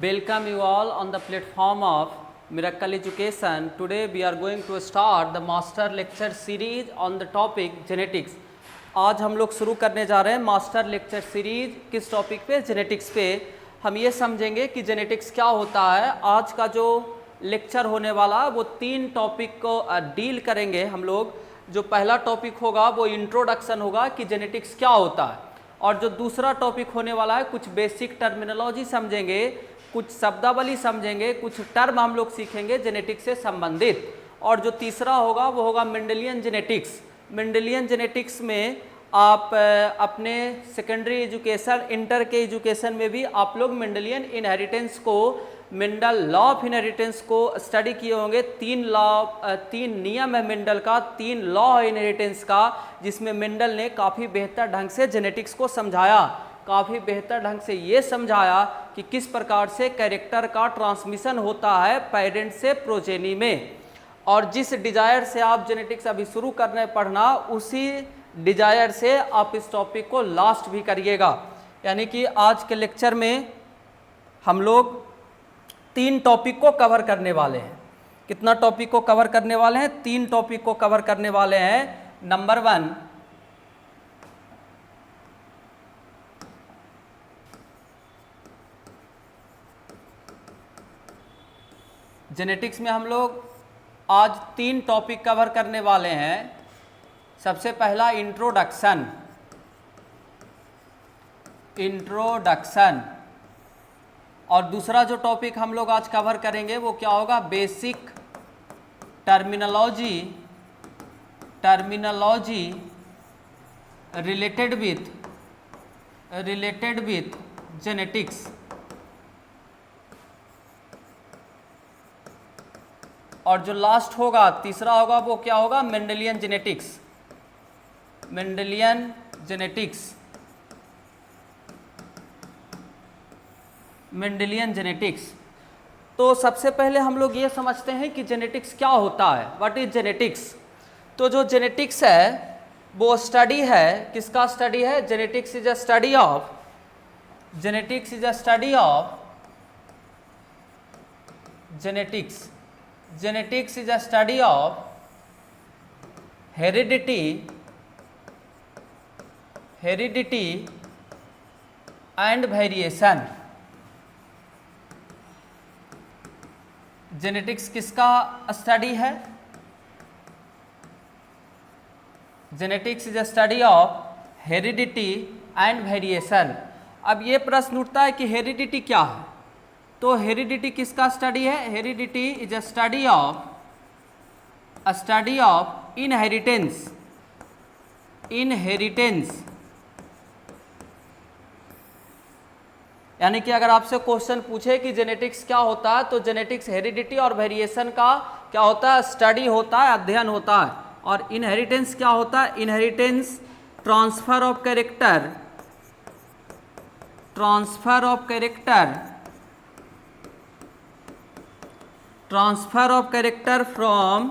Welcome you all on the platform of Miracle Education. Today we are going to start the master lecture series on the topic genetics. आज हम लोग शुरू करने जा रहे हैं मास्टर लेक्चर सीरीज। किस टॉपिक पे? जेनेटिक्स पे। हम ये समझेंगे कि जेनेटिक्स क्या होता है। आज का जो लेक्चर होने वाला वो 3 टॉपिक को डील करेंगे हम लोग। जो पहला टॉपिक होगा वो इंट्रोडक्शन होगा कि जेनेटिक्स क्या होता है, और जो दूसरा टॉपिक होने वाला है कुछ बेसिक टर्मिनोलॉजी समझेंगे, कुछ शब्दावली समझेंगे, कुछ टर्म हम लोग सीखेंगे जेनेटिक्स से संबंधित, और जो तीसरा होगा वो होगा मेंडेलियन जेनेटिक्स। मेंडेलियन जेनेटिक्स में आप अपने सेकेंडरी एजुकेशन, इंटर के एजुकेशन में भी आप लोग मेंडेलियन इनहेरिटेंस को, मेंडल लॉ ऑफ इनहेरिटेंस को स्टडी किए होंगे। 3 नियम है मेंडल का, 3 लॉ है इनहेरिटेंस का, जिसमें मेंडल ने काफ़ी बेहतर ढंग से जेनेटिक्स को समझाया, काफ़ी बेहतर ढंग से ये समझाया कि किस प्रकार से कैरेक्टर का ट्रांसमिशन होता है पेरेंट से प्रोजेनी में। और जिस डिजायर से आप जेनेटिक्स अभी शुरू करने पढ़ना, उसी डिजायर से आप इस टॉपिक को लास्ट भी करिएगा। यानी कि आज के लेक्चर में हम लोग 3 टॉपिक को कवर करने वाले हैं। कितना टॉपिक को कवर करने वाले हैं? 3 टॉपिक को कवर करने वाले हैं। नंबर 1, जेनेटिक्स में हम लोग आज 3 टॉपिक कवर करने वाले हैं। सबसे पहला इंट्रोडक्शन, और दूसरा जो टॉपिक हम लोग आज कवर करेंगे वो क्या होगा? Basic terminology related with genetics. और जो लास्ट होगा, तीसरा होगा, वो क्या होगा? Mendelian genetics. तो सबसे पहले हम लोग ये समझते हैं कि जेनेटिक्स क्या होता है। What is genetics? तो जो जेनेटिक्स है वो स्टडी है, किसका स्टडी है? Genetics is a study of genetics is a study of heredity and variation. Genetics किसका स्टडी है? Genetics is a study of heredity and variation. अब ये प्रश्न उठता है कि हेरिडिटी क्या है? तो हेरिडिटी किसका स्टडी है? Heredity is a study of inheritance. यानी कि अगर आपसे क्वेश्चन पूछे कि जेनेटिक्स क्या होता है, तो जेनेटिक्स हेरिडिटी और वेरिएशन का क्या होता है? स्टडी होता है, अध्ययन होता है। और इनहेरिटेंस क्या होता है? Inheritance transfer of character from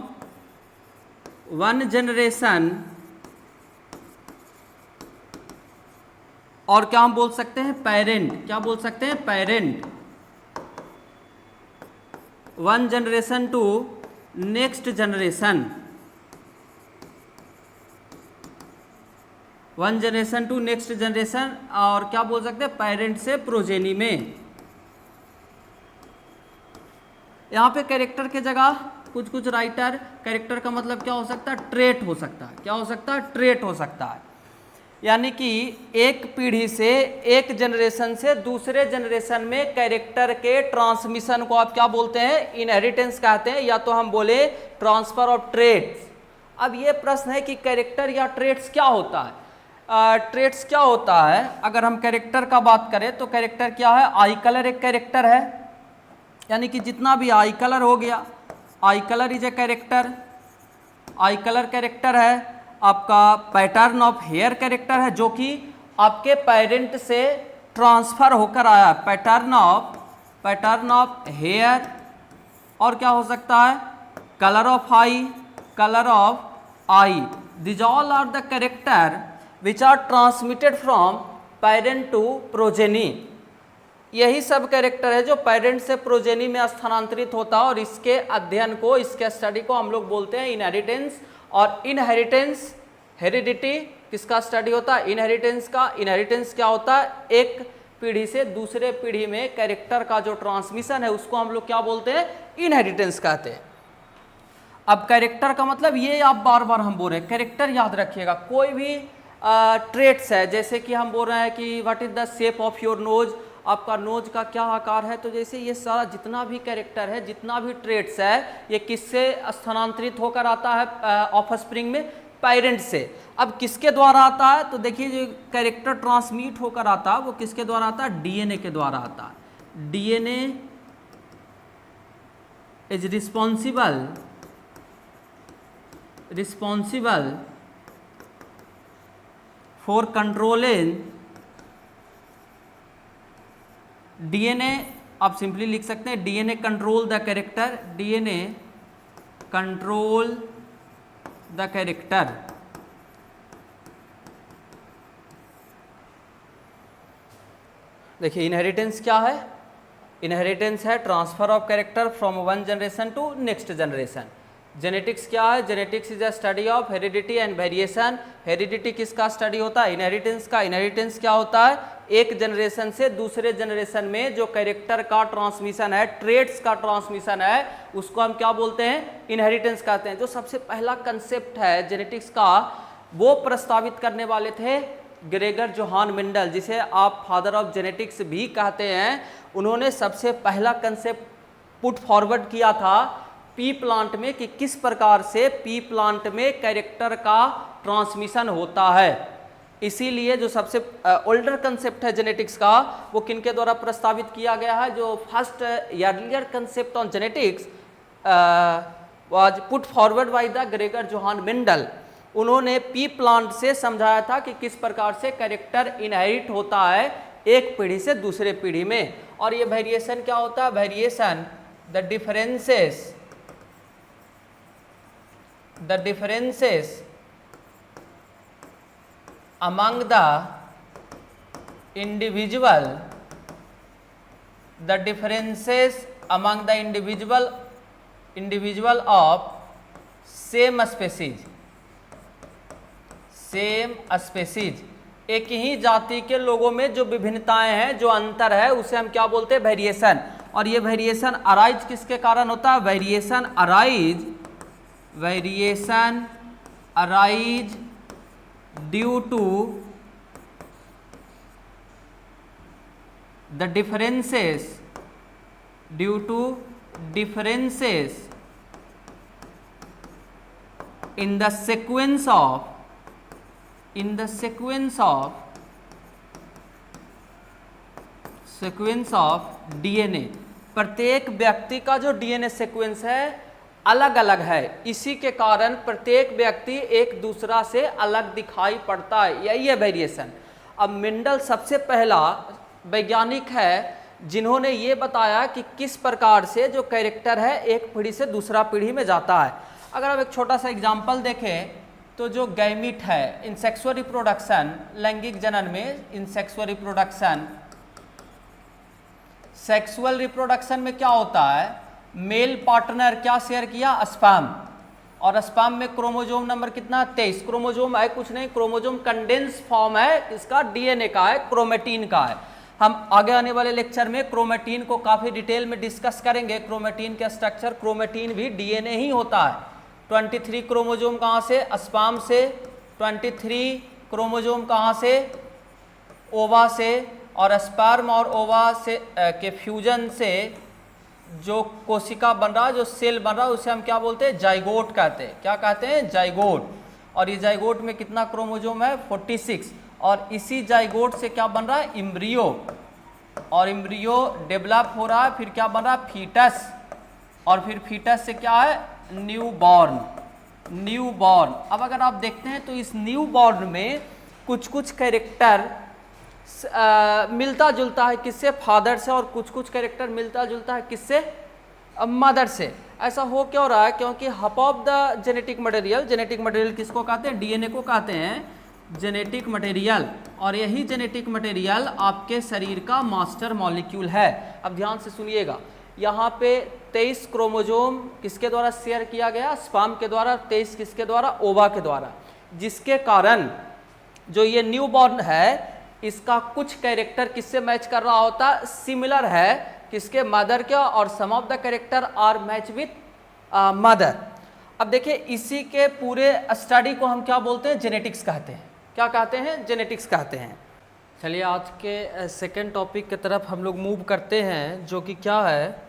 one generation, और क्या हम बोल सकते हैं? पेरेंट। क्या बोल सकते हैं? Parent. One generation to next generation, और क्या बोल सकते हैं? पेरेंट से प्रोजेनी में। यहाँ पे कैरेक्टर के जगह कुछ राइटर, कैरेक्टर का मतलब क्या हो सकता है? ट्रेट हो सकता है। क्या हो सकता है? ट्रेट हो सकता है। यानी कि एक पीढ़ी से, एक जनरेशन से दूसरे जनरेशन में कैरेक्टर के ट्रांसमिशन को आप क्या बोलते हैं? इनहेरिटेंस कहते हैं, या तो हम बोले ट्रांसफर ऑफ ट्रेट्स। अब ये प्रश्न है कि कैरेक्टर या ट्रेट्स क्या होता है? ट्रेट्स क्या होता है? अगर हम कैरेक्टर का बात करें तो कैरेक्टर क्या है? आई कलर एक कैरेक्टर है। यानी कि जितना भी आई कलर हो गया, आई colour is a character. I colour character है। आपका पैटर्न ऑफ हेयर कैरेक्टर है, जो कि आपके पेरेंट से ट्रांसफर होकर आया। Pattern of hair. और क्या हो सकता है? Colour of eye. This all are the character which are transmitted from parent to progeny. यही सब कैरेक्टर है जो पेरेंट से प्रोजेनी में स्थानांतरित होता है, और इसके अध्ययन को, इसके स्टडी को हम लोग बोलते हैं इनहेरिटेंस। और इनहेरिटेंस, हेरिडिटी किसका स्टडी होता है? इनहेरिटेंस का। इनहेरिटेंस क्या होता है? एक पीढ़ी से दूसरे पीढ़ी में कैरेक्टर का जो ट्रांसमिशन है उसको हम लोग क्या बोलते हैं? इनहेरिटेंस कहते हैं। अब कैरेक्टर का मतलब ये आप बार बार हम बोल रहे हैं, कैरेक्टर याद रखिएगा। कोई भी ट्रेट्स है, जैसे कि हम बोल रहे हैं कि what is the shape of your nose, आपका नोज का क्या आकार है, तो जैसे ये सारा जितना भी कैरेक्टर है, जितना भी ट्रेट्स है, ये किससे स्थानांतरित होकर आता है ऑफस्प्रिंग में? पेरेंट से। अब किसके द्वारा आता है? तो देखिए जो कैरेक्टर ट्रांसमिट होकर आता है वो किसके द्वारा आता है? डीएनए के द्वारा आता है। DNA is responsible for controlling, DNA आप सिंपली लिख सकते हैं DNA control the character, DNA control the character. देखिए इनहेरिटेंस क्या है? इनहेरिटेंस है transfer of character from one generation to next generation. Genetics क्या है? Genetics is a study of heredity and variation. Heredity किसका स्टडी होता है? इनहेरिटेंस का। इनहेरिटेंस क्या होता है? एक जनरेशन से दूसरे जनरेशन में जो कैरेक्टर का ट्रांसमिशन है, ट्रेट्स का ट्रांसमिशन है, उसको हम क्या बोलते हैं? इनहेरिटेंस कहते हैं। जो सबसे पहला कंसेप्ट है जेनेटिक्स का वो प्रस्तावित करने वाले थे ग्रेगर जोहान मेंडल, जिसे आप फादर ऑफ जेनेटिक्स भी कहते हैं। उन्होंने सबसे पहला कंसेप्ट पुट फॉरवर्ड किया था पी प्लांट में कि किस प्रकार से पी प्लांट में कैरेक्टर का ट्रांसमिशन होता है। इसीलिए जो सबसे ओल्डर कंसेप्ट है जेनेटिक्स का वो किनके द्वारा प्रस्तावित किया गया है? जो first earlier concept on genetics was put forward by the Gregor Johan Mendel. उन्होंने पी प्लांट से समझाया था कि किस प्रकार से कैरेक्टर इनहेरिट होता है एक पीढ़ी से दूसरे पीढ़ी में। और ये वेरिएशन क्या होता है? Variation the differences among the individual, the differences among the individual of same species, एक ही जाति के लोगों में जो विभिन्नताएं हैं, जो अंतर है, उसे हम क्या बोलते हैं? वेरिएशन। और ये वेरिएशन अराइज किसके कारण होता है? Variation arise due to the differences in the sequence of DNA। प्रत्येक व्यक्ति का जो डीएनए सीक्वेंस है अलग अलग है, इसी के कारण प्रत्येक व्यक्ति एक दूसरा से अलग दिखाई पड़ता है, यही है वेरिएशन। अब मेंडल सबसे पहला वैज्ञानिक है जिन्होंने ये बताया कि किस प्रकार से जो कैरेक्टर है एक पीढ़ी से दूसरा पीढ़ी में जाता है। अगर आप एक छोटा सा एग्जाम्पल देखें तो जो गैमिट है इन सेक्सुअल रिप्रोडक्शन, लैंगिक जनन में, इन सेक्सुअल रिप्रोडक्शन में क्या होता है? मेल पार्टनर क्या शेयर किया? स्पर्म। और स्पर्म में क्रोमोजोम नंबर कितना? 23। क्रोमोजोम है कुछ नहीं, क्रोमोजोम कंडेंस फॉर्म है, इसका डीएनए का है, क्रोमेटिन का है। हम आगे आने वाले लेक्चर में क्रोमेटिन को काफ़ी डिटेल में डिस्कस करेंगे। क्रोमेटिन के स्ट्रक्चर, क्रोमेटिन भी डीएनए ही होता है। 23 क्रोमोजोम कहाँ से? स्पर्म से। 23 क्रोमोजोम कहाँ से? ओवा से। और स्पर्म और ओवा से के फ्यूजन से जो कोशिका बन रहा है, जो सेल बन रहा है, उसे हम क्या बोलते हैं? जाइगोट कहते हैं। क्या कहते हैं? जाइगोट। और ये जाइगोट में कितना क्रोमोजोम है? 46। और इसी जाइगोट से क्या बन रहा है? इम्ब्रियो। और इम्ब्रियो डेवलप हो रहा है, फिर क्या बन रहा है? फीटस। और फिर फीटस से क्या है? न्यूबॉर्न। अब अगर आप देखते हैं तो इस न्यूबॉर्न में कुछ कुछ कैरेक्टर मिलता जुलता है किससे? फादर से। और कुछ कुछ कैरेक्टर मिलता जुलता है किससे? मदर से। ऐसा हो क्यों रहा है? क्योंकि half of the genetic material किसको कहते हैं? डीएनए को कहते हैं। जेनेटिक मटेरियल, और यही जेनेटिक मटेरियल आपके शरीर का मास्टर मॉलिक्यूल है। अब ध्यान से सुनिएगा, यहाँ पे 23 क्रोमोजोम किसके द्वारा शेयर किया गया, स्पर्म के द्वारा, 23 किसके द्वारा, ओवा के द्वारा, जिसके कारण जो ये न्यूबॉर्न है इसका कुछ कैरेक्टर किससे मैच कर रहा होता, सिमिलर है किसके, मदर के, और some of the character are match with mother. अब देखिए इसी के पूरे स्टडी को हम क्या बोलते हैं, जेनेटिक्स कहते हैं। क्या कहते हैं, जेनेटिक्स कहते हैं। चलिए आज के सेकेंड टॉपिक की तरफ हम लोग मूव करते हैं, जो कि क्या है,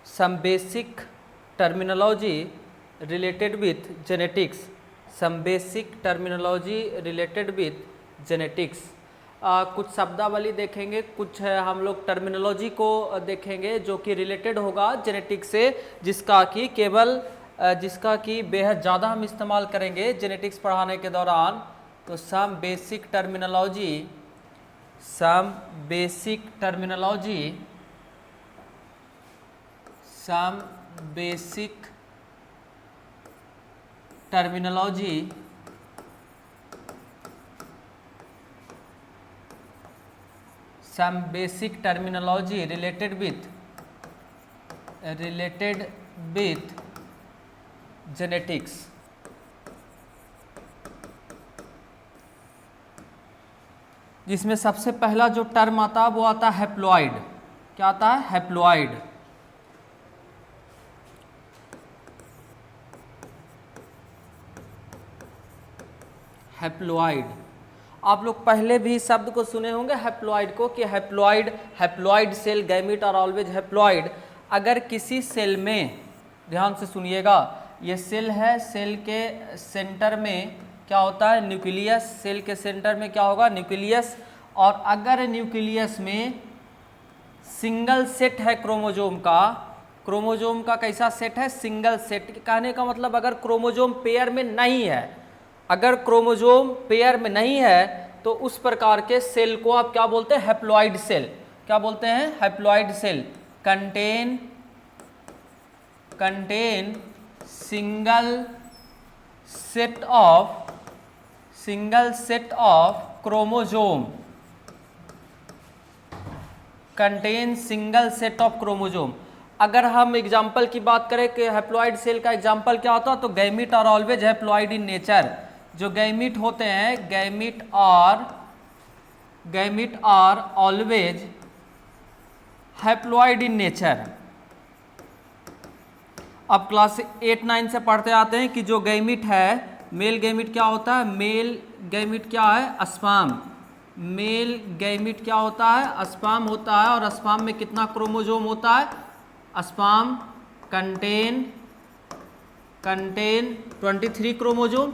some basic terminology related with genetics. Some basic terminology related with genetics. कुछ शब्दावली देखेंगे, कुछ हम लोग टर्मिनोलॉजी को देखेंगे जो कि रिलेटेड होगा जेनेटिक्स से, जिसका कि बेहद ज़्यादा हम इस्तेमाल करेंगे जेनेटिक्स पढ़ाने के दौरान। तो some basic terminology related with genetics. जिसमें सबसे पहला जो टर्म आता है वो आता है हैप्लॉइड। क्या आता है, हैप्लॉइड। हैप्लॉइड, आप लोग पहले भी शब्द को सुने होंगे हैप्लॉइड को, कि haploid cell, gamete are always haploid. अगर किसी सेल में, ध्यान से सुनिएगा, ये सेल है, सेल के सेंटर में क्या होता है, न्यूक्लियस। सेल के सेंटर में क्या होगा, न्यूक्लियस। और अगर न्यूक्लियस में सिंगल सेट है क्रोमोजोम का कैसा सेट है, सिंगल सेट। कहने का मतलब अगर क्रोमोजोम पेयर में नहीं है, अगर क्रोमोजोम पेयर में नहीं है तो उस प्रकार के सेल को आप क्या बोलते हैं, हैप्लॉइड सेल। क्या बोलते हैं, haploid cell. Contain single set of chromosome, contain single set of chromosome. अगर हम एग्जाम्पल की बात करें कि हैप्लॉइड सेल का एग्जाम्पल क्या होता है, तो gamete are always haploid in nature. जो गैमीट होते हैं, gamete are always haploid in nature. अब क्लास 8-9 से पढ़ते आते हैं कि जो गैमीट है, मेल गैमीट क्या होता है, मेल गैमीट क्या है, स्पर्म। मेल गैमीट क्या होता है, स्पर्म होता है। और स्पर्म में कितना क्रोमोजोम होता है, sperm contain 23 chromosome.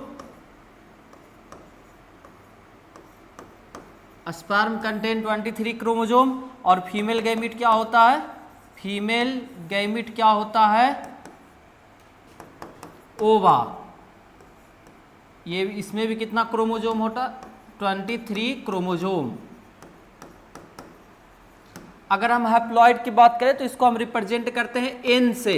Sperm contain 23 chromosome. और फीमेल गैमीट क्या होता है, फीमेल गैमीट क्या होता है, ओवा। ये इसमें भी कितना क्रोमोजोम होता, 23 क्रोमोजोम। अगर हम हैप्लॉइड की बात करें तो इसको हम रिप्रेजेंट करते हैं n से,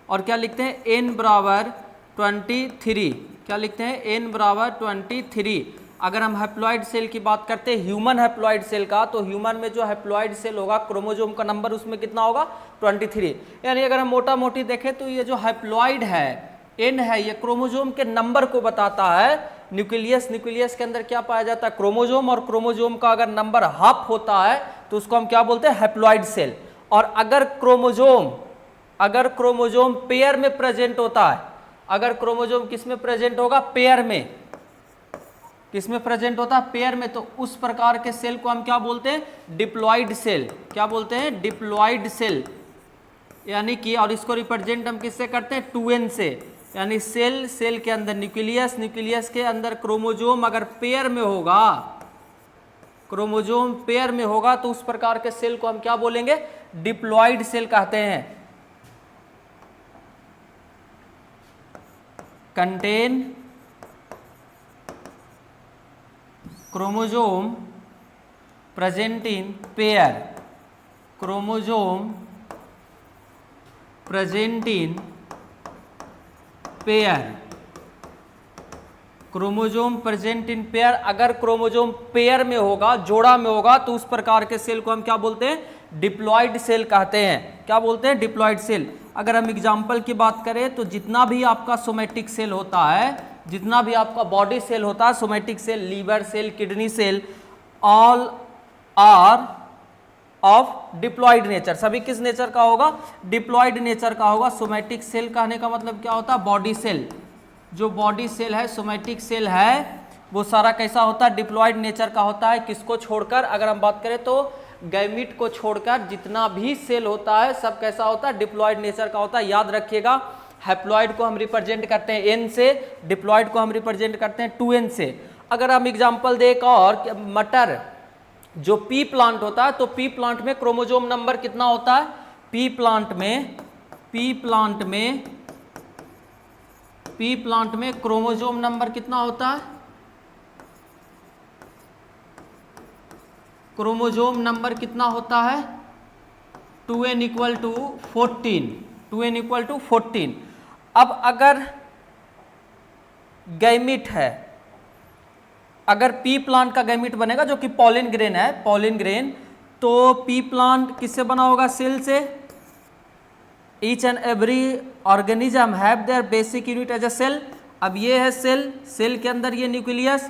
और क्या लिखते हैं, n बराबर 23। क्या लिखते हैं, n बराबर 23। अगर हम हैप्लॉइड सेल की बात करते हैं, ह्यूमन हैप्लॉइड सेल का, तो ह्यूमन में जो हैप्लॉइड सेल होगा, क्रोमोजोम का नंबर उसमें कितना होगा, 23। यानी अगर हम मोटा मोटी देखें तो ये जो हैप्लॉइड है, n है, ये क्रोमोजोम के नंबर को बताता है। न्यूक्लियस के अंदर क्या पाया जाता है, क्रोमोजोम। और क्रोमोजोम का अगर नंबर हाफ होता है तो उसको हम क्या बोलते हैं, हैप्लॉइड सेल। और अगर क्रोमोजोम पेयर में प्रेजेंट होता है, अगर क्रोमोजोम किस में प्रेजेंट होगा, पेयर में, किसमें प्रेजेंट होता है, पेयर में, तो उस प्रकार के सेल को हम क्या बोलते हैं, डिप्लॉइड सेल। क्या बोलते हैं, डिप्लॉइड सेल। यानी कि, और इसको रिप्रेजेंट हम किससे करते हैं, 2n से। यानी सेल के अंदर न्यूक्लियस के अंदर क्रोमोजोम अगर पेयर में होगा, क्रोमोजोम पेयर में होगा, तो उस प्रकार के सेल को हम क्या बोलेंगे, डिप्लॉइड सेल कहते हैं। Contain chromosome present in pair, chromosome present in pair, chromosome present in pair, अगर क्रोमोजोम पेयर में होगा, जोड़ा में होगा, तो उस प्रकार के सेल को हम क्या बोलते हैं? डिप्लॉइड सेल कहते हैं। क्या बोलते हैं? Diploid cell. अगर हम एग्जाम्पल की बात करें तो जितना भी आपका सोमेटिक सेल होता है, जितना भी आपका बॉडी सेल होता है, somatic cell, liver cell, kidney cell, all are of diploid nature. सभी किस नेचर का होगा? डिप्लॉइड नेचर का होगा। सोमेटिक सेल कहने का मतलब क्या होता है? Body cell. जो बॉडी सेल है, सोमेटिक सेल है, वो सारा कैसा होता है? डिप्लॉइड नेचर का होता है। किसको छोड़कर? अगर हम बात करें तो गैमीट को छोड़कर जितना भी सेल होता है सब कैसा होता है? डिप्लॉइड नेचर का होता है। याद रखिएगा, हैप्लॉइड को हम रिप्रेजेंट करते हैं एन से, डिप्लॉइड को हम रिप्रेजेंट करते हैं 2n से। अगर हम एग्जाम्पल दें और मटर, जो पी प्लांट होता है, तो पी प्लांट में क्रोमोजोम नंबर कितना होता है? पी प्लांट में क्रोमोजोम नंबर कितना होता है? क्रोमोजोम नंबर कितना होता है? 2n equal to 14, 2n equal to 14। अब अगर गैमीट है, अगर पी प्लांट का गैमीट बनेगा जो कि पॉलिन ग्रेन है, पॉलिन ग्रेन, तो पी प्लांट किससे बना होगा? सेल से। Each and every organism have their basic unit as a cell. अब ये है सेल, सेल के अंदर ये न्यूक्लियस।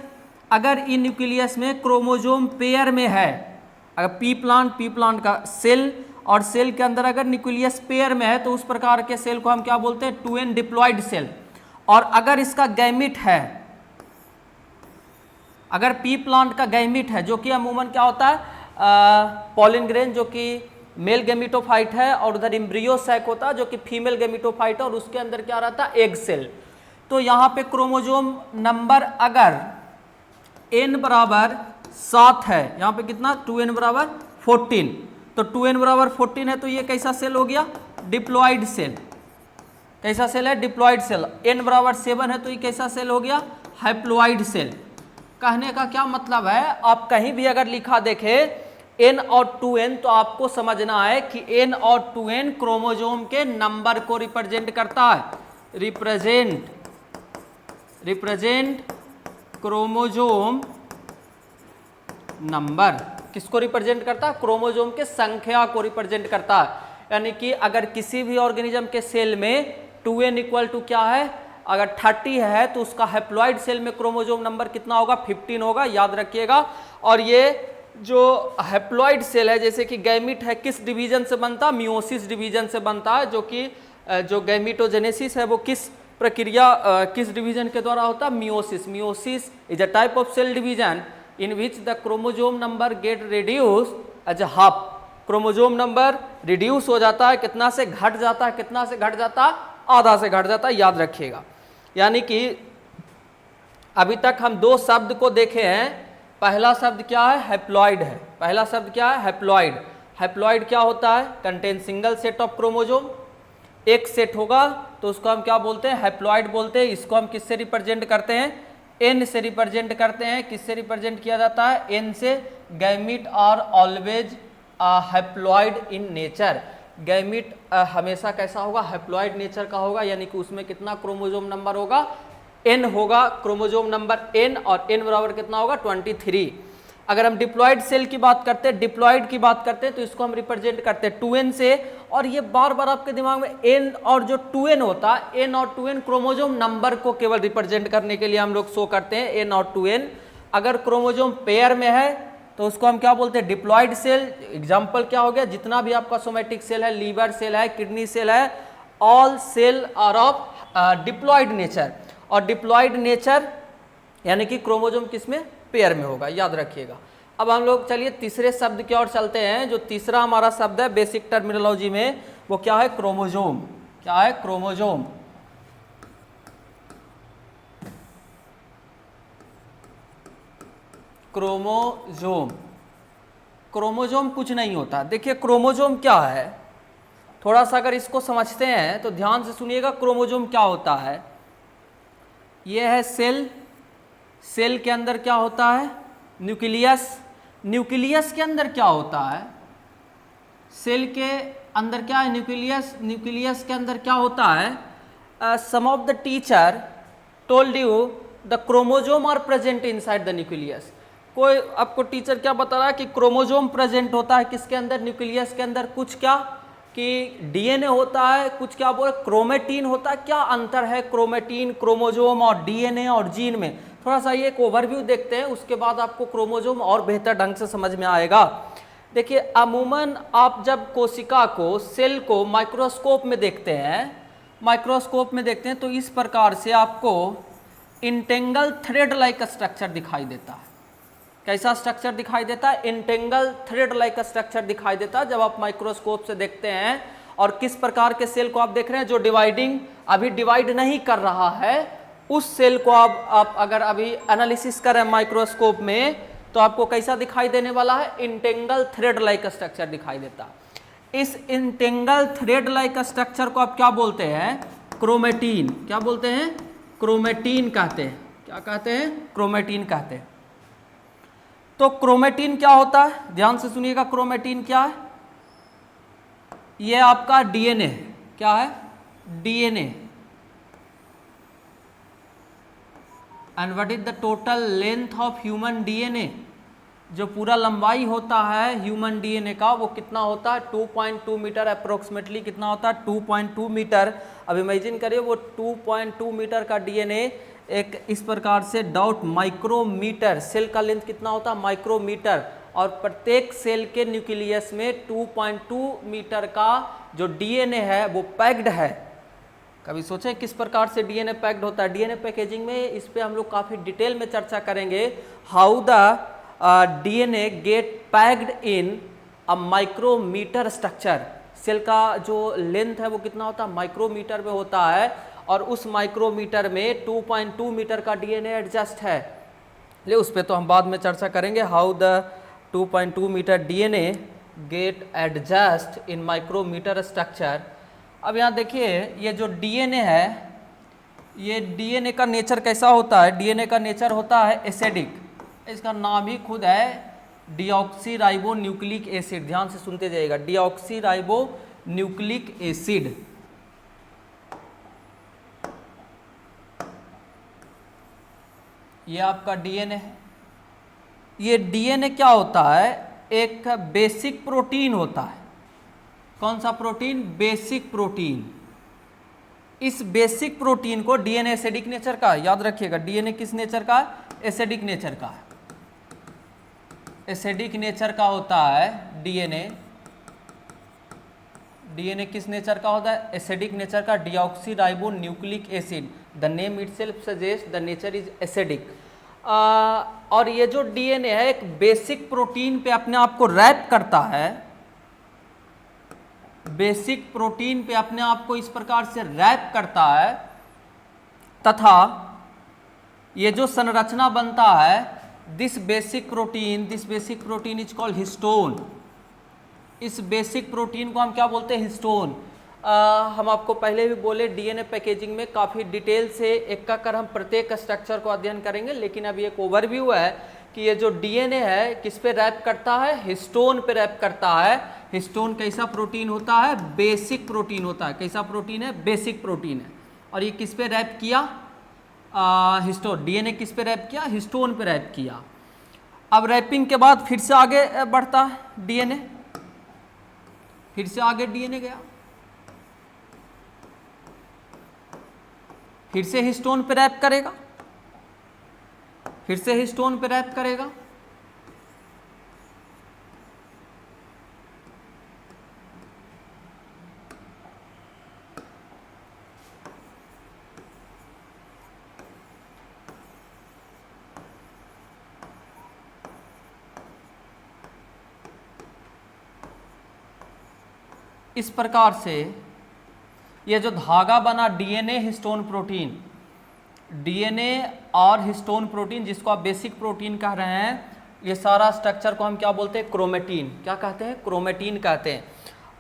अगर इन न्यूक्लियस में क्रोमोजोम पेयर में है, अगर पी प्लांट का सेल, और सेल के अंदर अगर न्यूक्लियस पेयर में है, तो उस प्रकार के सेल को हम क्या बोलते हैं? 2n diploid cell. और अगर इसका गैमीट है, अगर पी प्लांट का गैमीट है, जो कि अमूमन क्या होता है? पॉलिन ग्रेन, जो कि मेल गैमीटोफाइट है, और उधर एम्ब्रियो सैक होता है जो कि फीमेल गैमीटोफाइट है, और उसके अंदर क्या रहता है? Egg cell. तो यहाँ पे क्रोमोजोम नंबर अगर n बराबर 7 है, यहाँ पे कितना? 2n बराबर 14, तो 2n बराबर 14 है, तो ये कैसा सेल हो गया? Diploid cell. कैसा सेल है? Diploid cell. n बराबर 7 है, तो ये कैसा सेल हो गया? Haploid cell. कहने का क्या मतलब है? आप कहीं भी अगर लिखा देखे n और 2n, तो आपको समझना है कि n और 2n क्रोमोजोम के नंबर को रिप्रेजेंट करता है। रिप्रेजेंट क्रोमोजोम नंबर किसको रिप्रेजेंट करता है? क्रोमोजोम के संख्या को रिप्रेजेंट करता है। यानी कि अगर किसी भी ऑर्गेनिज्म के सेल में 2n इक्वल टू क्या है? अगर 30 है, तो उसका हैप्लॉइड सेल में क्रोमोजोम नंबर कितना होगा? 15 होगा। याद रखिएगा। और ये जो हैप्लॉइड सेल है, जैसे कि गैमीट है, किस डिवीजन से बनता है? मियोसिस डिवीजन से बनता है। जो कि जो गैमीटोजेनेसिस है वो किस प्रक्रिया, किस डिवीजन के द्वारा होता है? Meiosis. Meiosis is a type of cell division in which the chromosome number get reduce as a half. Chromosome number reduce हो जाता है, कितना से घट जाता है? कितना से घट जाता है? आधा से घट जाता है। याद रखिएगा। यानी कि अभी तक हम दो शब्द को देखे हैं। पहला शब्द क्या है? हैप्लॉइड है। पहला शब्द क्या है? हैप्लॉइड। हैप्लॉइड क्या होता है? Contain single set of chromosome. एक सेट होगा तो उसको हम क्या बोलते हैं? हैप्लॉइड बोलते हैं। इसको हम किससे रिप्रेजेंट करते हैं? n से रिप्रेजेंट करते हैं। किससे रिप्रेजेंट किया जाता है? n से। Gamete are always haploid in nature. Gamete हमेशा कैसा होगा? हैप्लॉइड नेचर का होगा। यानी कि उसमें कितना क्रोमोजोम नंबर होगा? n होगा, क्रोमोजोम नंबर n, और n बराबर कितना होगा? 23। अगर हम डिप्लॉइड सेल की बात करते हैं, डिप्लॉइड की बात करते हैं, तो इसको हम रिप्रेजेंट करते हैं 2n से। और ये बार बार आपके दिमाग में n और जो 2n होता है, n और 2n क्रोमोजोम नंबर को केवल रिप्रेजेंट करने के लिए हम लोग शो करते हैं n और 2n। अगर क्रोमोजोम पेयर में है तो उसको हम क्या बोलते हैं? Diploid cell. एग्जाम्पल क्या हो गया? जितना भी आपका सोमेटिक सेल है, लीवर सेल है, किडनी सेल है, all cell are of diploid nature. और डिप्लॉइड नेचर यानी कि क्रोमोजोम किसमें? पेयर में होगा। याद रखिएगा। अब हम लोग चलिए तीसरे शब्द की ओर चलते हैं। जो तीसरा हमारा शब्द है बेसिक टर्मिनोलॉजी में, वो क्या है? क्रोमोजोम। क्या है? क्रोमोजोम। क्रोमोजोम। क्रोमोजोम कुछ नहीं होता। देखिए क्रोमोजोम क्या है, थोड़ा सा अगर इसको समझते हैं तो ध्यान से सुनिएगा। क्रोमोजोम क्या होता है? ये है सेल। सेल के अंदर क्या होता है? न्यूक्लियस। न्यूक्लियस के अंदर क्या होता है? सेल के अंदर क्या है? न्यूक्लियस। न्यूक्लियस के अंदर क्या होता है? Some of the teacher told you the chromosome are present inside the nucleus. कोई आपको टीचर क्या बता रहा है कि क्रोमोजोम प्रेजेंट होता है किसके अंदर, न्यूक्लियस के अंदर, कुछ क्या कि डीएनए होता है, कुछ क्या बोले क्रोमेटीन होता है। क्या अंतर है क्रोमेटीन, क्रोमोजोम और डीएनए और जीन में? थोड़ा सा ये एक ओवरव्यू देखते हैं, उसके बाद आपको क्रोमोजोम और बेहतर ढंग से समझ में आएगा। देखिए अमूमन आप जब कोशिका को, सेल को माइक्रोस्कोप में देखते हैं, माइक्रोस्कोप में देखते हैं तो इस प्रकार से आपको इंटेंगल थ्रेड लाइक स्ट्रक्चर दिखाई देता है। कैसा स्ट्रक्चर दिखाई देता है? इंटेंगल थ्रेड लाइक स्ट्रक्चर दिखाई देता है जब आप माइक्रोस्कोप से देखते हैं। और किस प्रकार के सेल को आप देख रहे हैं? जो डिवाइडिंग, अभी डिवाइड नहीं कर रहा है, उस सेल को आप अगर अभी एनालिसिस करें माइक्रोस्कोप में तो आपको कैसा दिखाई देने वाला है? इंटेंगल थ्रेड लाइक स्ट्रक्चर दिखाई देता है। इस इंटेंगल थ्रेड लाइक स्ट्रक्चर को आप क्या बोलते हैं? क्रोमेटीन। क्या बोलते हैं? क्रोमेटीन कहते हैं। क्या कहते हैं? क्रोमेटीन कहते हैं। तो क्रोमेटीन क्या होता है? ध्यान से सुनिएगा, क्रोमेटीन क्या है? ये आपका डीएनए। क्या है? DNA. And what is the total length of human DNA? जो पूरा लंबाई होता है ह्यूमन डीएनए का वो कितना होता है? 2.2 मीटर अप्रोक्सीमेटली। कितना होता है? 2.2 मीटर। अब इमेजिन करिए वो 2.2 मीटर का डीएनए एक इस प्रकार से डॉट माइक्रोमीटर, सेल का लेंथ कितना होता है? माइक्रोमीटर। और प्रत्येक सेल के न्यूक्लियस में 2.2 मीटर का जो डीएनए है वो पैक्ड है। कभी सोचे किस प्रकार से डीएनए पैक्ड होता है? डीएनए पैकेजिंग में इस पे हम लोग काफ़ी डिटेल में चर्चा करेंगे। How the DNA get packed in a micrometer structure. Cell का जो लेंथ है वो कितना होता है? माइक्रोमीटर में होता है। और उस माइक्रोमीटर में 2.2 मीटर का डीएनए एडजस्ट है। ले उस पर तो हम बाद में चर्चा करेंगे, how the 2.2 metre DNA get adjust in micrometer structure. अब यहाँ देखिए ये जो डीएनए है, ये डीएनए का नेचर कैसा होता है? डीएनए का नेचर होता है एसिडिक। इसका नाम ही खुद है डीऑक्सी राइबो न्यूक्लिक एसिड। ध्यान से सुनते जाइएगा, डीऑक्सी राइबो न्यूक्लिक एसिड। ये आपका डीएनए है। ये डीएनए क्या होता है? एक बेसिक प्रोटीन होता है। कौन सा प्रोटीन? Basic protein. इस बेसिक प्रोटीन को डीएनए एसिडिक नेचर का, याद रखिएगा डीएनए किस नेचर का है? एसिडिक नेचर का है। एसिडिक नेचर का होता है डीएनए। डीएनए किस नेचर का होता है? एसिडिक नेचर का, deoxy ribo nucleic acid. The name itself suggest the nature is acidic. और ये जो डीएनए है एक बेसिक प्रोटीन पे अपने आप को रैप करता है। बेसिक प्रोटीन पे अपने आप को इस प्रकार से रैप करता है तथा ये जो संरचना बनता है, this basic protein is called histone. इस बेसिक प्रोटीन को हम क्या बोलते हैं? हिस्टोन। हम आपको पहले भी बोले डीएनए पैकेजिंग में काफ़ी डिटेल से एक का कर हम प्रत्येक स्ट्रक्चर को अध्ययन करेंगे, लेकिन अभी एक ओवरव्यू है कि ये जो डीएनए है किस पे रैप करता है? हिस्टोन पे रैप करता है। हिस्टोन कैसा प्रोटीन होता है? बेसिक प्रोटीन होता है। कैसा प्रोटीन है? बेसिक प्रोटीन है। और ये किस पे रैप किया? हिस्टोन। डीएनए किस पे रैप किया? हिस्टोन पे रैप किया। अब रैपिंग के बाद फिर से आगे बढ़ता है डीएनए, फिर से आगे डीएनए गया, फिर से हिस्टोन पे रैप करेगा, फिर से हिस्टोन पे रैप करेगा। इस प्रकार से ये जो धागा बना डीएनए हिस्टोन प्रोटीन, डीएनए और हिस्टोन प्रोटीन जिसको आप बेसिक प्रोटीन कह रहे हैं, ये सारा स्ट्रक्चर को हम क्या बोलते हैं? क्रोमेटीन। क्या कहते हैं? क्रोमेटीन कहते हैं।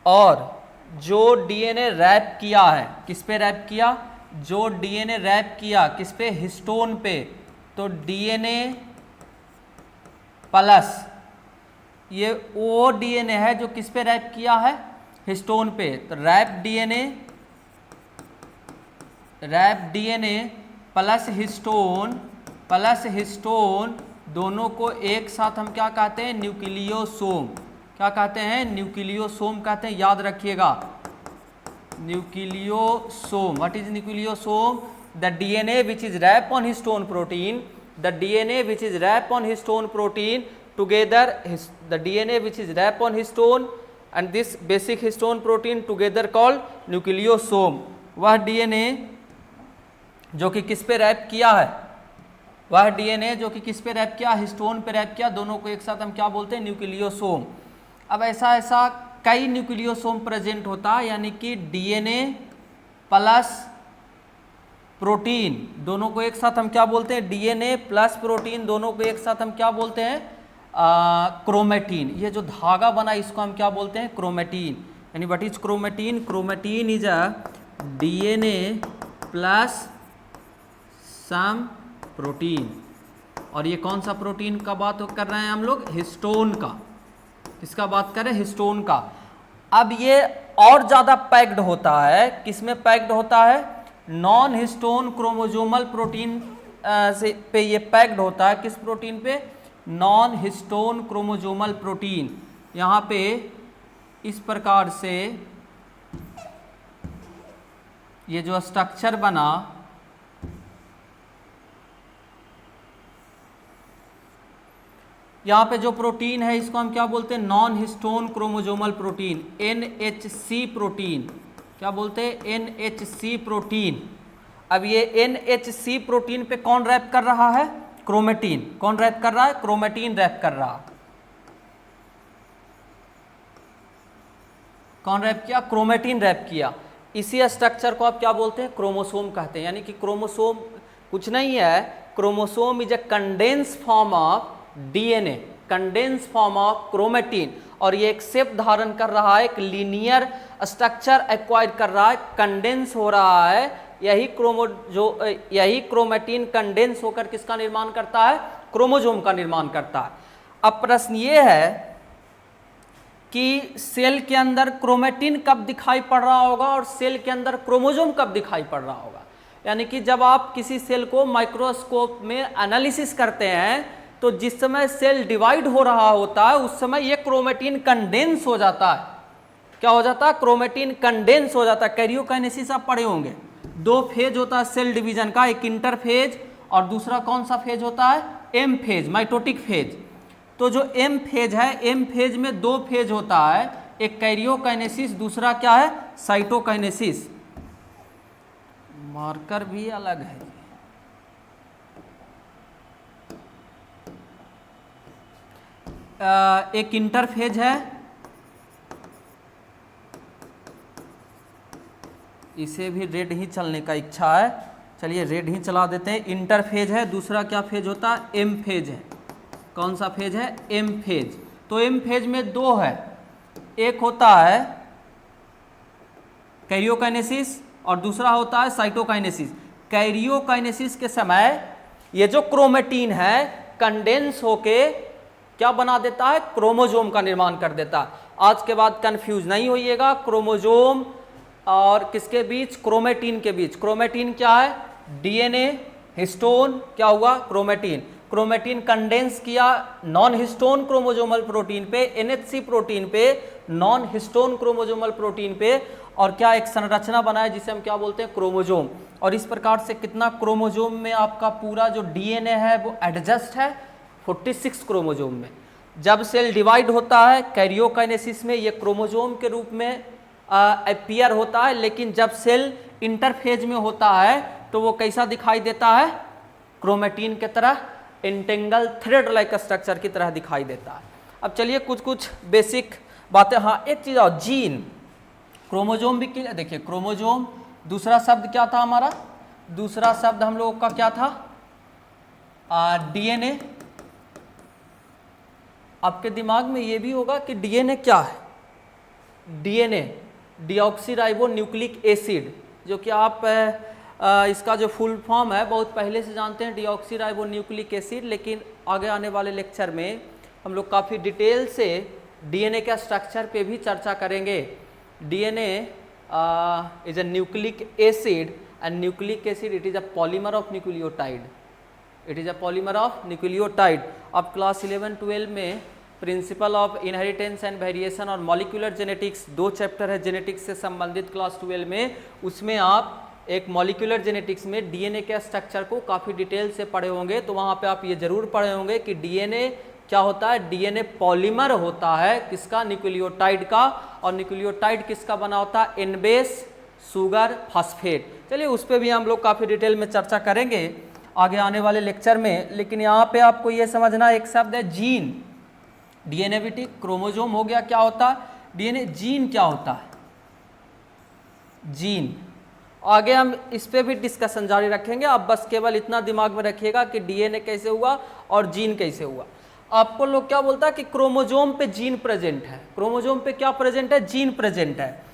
और जो डीएनए रैप किया है, किस पे रैप किया? जो डीएनए रैप किया किस पे? हिस्टोन पे। तो डीएनए प्लस ये वो डीएनए है जो किस पे रैप किया है? हिस्टोन पे। तो wrap DNA plus histone plus histone दोनों को एक साथ हम क्या कहते हैं, न्यूक्लियोसोम। क्या कहते हैं, न्यूक्लियोसोम कहते हैं, याद रखिएगा nucleosome. What is nucleosome? The DNA which is wrap on histone protein, the DNA which is wrap on histone protein together, the DNA which is wrap on histone and this basic histone protein together called nucleosome। वह DNA जो कि किस पे rap किया है, वह DNA जो कि किस पे रैप किया, हिस्टोन पे रैप किया, दोनों को एक साथ हम क्या बोलते हैं, न्यूक्लियोसोम। अब ऐसा कई न्यूक्लियोसोम प्रेजेंट होता है, यानी कि डीएनए प्लस प्रोटीन दोनों को एक साथ हम क्या बोलते हैं, डीएनए प्लस प्रोटीन दोनों को एक साथ हम क्या बोलते हैं, क्रोमेटीन। ये जो धागा बना इसको हम क्या बोलते हैं, क्रोमेटीन। यानी what is chromatin? Chromatin is a DNA plus some protein. और ये कौन सा प्रोटीन का बात कर रहे हैं हम लोग, हिस्टोन का। किसका बात कर रहे हैं, हिस्टोन का। अब ये और ज़्यादा पैक्ड होता है, किसमें पैक्ड होता है, नॉन हिस्टोन क्रोमोजोमल प्रोटीन से पे ये पैक्ड होता है। किस प्रोटीन पे, नॉन हिस्टोन क्रोमोजोमल प्रोटीन। यहाँ पे इस प्रकार से ये जो स्ट्रक्चर बना, यहाँ पे जो प्रोटीन है इसको हम क्या बोलते हैं, non histone chromosomal protein, NHC protein. क्या बोलते हैं, NHC प्रोटीन। अब ये NHC प्रोटीन पे कौन रैप कर रहा है, क्रोमेटीन। कौन रैप कर रहा है, क्रोमेटीन रैप कर रहा। कौन रैप किया, क्रोमेटीन रैप किया। इसी स्ट्रक्चर को आप क्या बोलते हैं, क्रोमोसोम कहते हैं। यानी कि क्रोमोसोम कुछ नहीं है, chromosome is a condense form of DNA, condense form of chromatin. और ये एक शेप धारण कर रहा है, एक लीनियर स्ट्रक्चर एक्वायर कर रहा है, कंडेंस हो रहा है। यही क्रोमेटीन कंडेंस होकर किसका निर्माण करता है, क्रोमोसोम का निर्माण करता है। अब प्रश्न ये है कि सेल के अंदर क्रोमेटीन कब दिखाई पड़ रहा होगा और सेल के अंदर क्रोमोसोम कब दिखाई पड़ रहा होगा। यानी कि जब आप किसी सेल को माइक्रोस्कोप में एनालिसिस करते हैं तो जिस समय सेल डिवाइड हो रहा होता है उस समय ये क्रोमेटीन कंडेंस हो जाता है। क्या हो जाता है, क्रोमेटीन कंडेंस हो जाता है। कैरियोकाइनेसिस आप पढ़े होंगे, 2 फेज होता है सेल डिवीजन का, एक इंटरफेज और दूसरा कौन सा फेज होता है, एम फेज, माइटोटिक फेज। तो जो एम फेज है, एम फेज में 2 फेज होता है, एक कैरियोकाइनेसिस, दूसरा क्या है, साइटोकाइनेसिस। मार्कर भी अलग है। एक इंटरफेज है, इसे भी रेड ही चलने का इच्छा है, चलिए रेड ही चला देते हैं। इंटरफेज है, दूसरा क्या फेज होता है, एम फेज है। कौन सा फेज है, एम फेज। तो एम फेज में 2 है, एक होता है कैरियोकाइनेसिस और दूसरा होता है साइटोकाइनेसिस। कैरियोकाइनेसिस के समय ये जो क्रोमेटीन है कंडेंस होके क्या बना देता है, क्रोमोसोम का निर्माण कर देता है। आज के बाद कंफ्यूज नहीं होइएगा, क्रोमोसोम और किसके बीच, क्रोमेटीन के बीच। क्रोमेटीन क्या है, डीएनए, हिस्टोन क्या हुआ, क्रोमेटीन। क्रोमेटीन कंडेंस किया नॉन हिस्टोन क्रोमोसोमल प्रोटीन पे, NHC प्रोटीन पे, नॉन हिस्टोन क्रोमोसोमल प्रोटीन पे, और क्या एक संरचना बनाया जिसे हम क्या बोलते हैं, क्रोमोसोम। और इस प्रकार से कितना क्रोमोसोम में आपका पूरा जो डीएनए है वो एडजस्ट है 46 क्रोमोसोम में। जब सेल डिवाइड होता है कैरियोकाइनेसिस में ये क्रोमोसोम के रूप में अपीयर होता है, लेकिन जब सेल इंटरफेज में होता है तो वो कैसा दिखाई देता है, क्रोमेटीन की तरह, इंटेंगल थ्रेड लाइक स्ट्रक्चर की तरह दिखाई देता है। अब चलिए कुछ बेसिक बातें। हाँ, एक चीज़ और, जीन, क्रोमोसोम भी क्लियर। देखिए क्रोमोसोम, दूसरा शब्द क्या था हमारा, दूसरा शब्द हम लोगों का क्या था, डीएनए। आपके दिमाग में ये भी होगा कि डीएनए क्या है, डीएनए डीऑक्सीराइबो न्यूक्लिक एसिड, जो कि आप इसका जो फुल फॉर्म है बहुत पहले से जानते हैं, डीऑक्सीराइबो न्यूक्लिक एसिड। लेकिन आगे आने वाले लेक्चर में हम लोग काफ़ी डिटेल से डीएनए के स्ट्रक्चर पे भी चर्चा करेंगे। DNA is a nucleic acid and nucleic acid it is a polymer of nucleotide. It is a polymer of nucleotide. अब क्लास 11-12 में principle of inheritance and variation और मॉलिक्यूलर जेनेटिक्स 2 चैप्टर है genetics से संबंधित क्लास 12 में, उसमें आप एक मॉलिक्यूलर जेनेटिक्स में डीएनए के स्ट्रक्चर को काफ़ी डिटेल से पढ़े होंगे, तो वहाँ पे आप ये जरूर पढ़े होंगे कि डीएनए क्या होता है, डीएनए पॉलीमर होता है किसका, न्यूक्लियोटाइड का, और न्यूक्लियोटाइड किसका बना होता है, एन बेस शुगर फास्फेट। चलिए उस पर भी हम लोग काफ़ी डिटेल में चर्चा करेंगे आगे आने वाले लेक्चर में, लेकिन यहाँ पे आपको ये समझना एक शब्द है जीन। डीएनए भी ठीक, क्रोमोजोम हो गया, क्या होता है डीएनए, जीन क्या होता है, जीन। आगे हम इस पे भी डिस्कशन जारी रखेंगे, आप बस केवल इतना दिमाग में रखिएगा कि डीएनए कैसे हुआ और जीन कैसे हुआ। आपको लोग क्या बोलता है कि क्रोमोजोम पे जीन प्रेजेंट है, क्रोमोजोम पे क्या प्रेजेंट है, जीन प्रेजेंट है।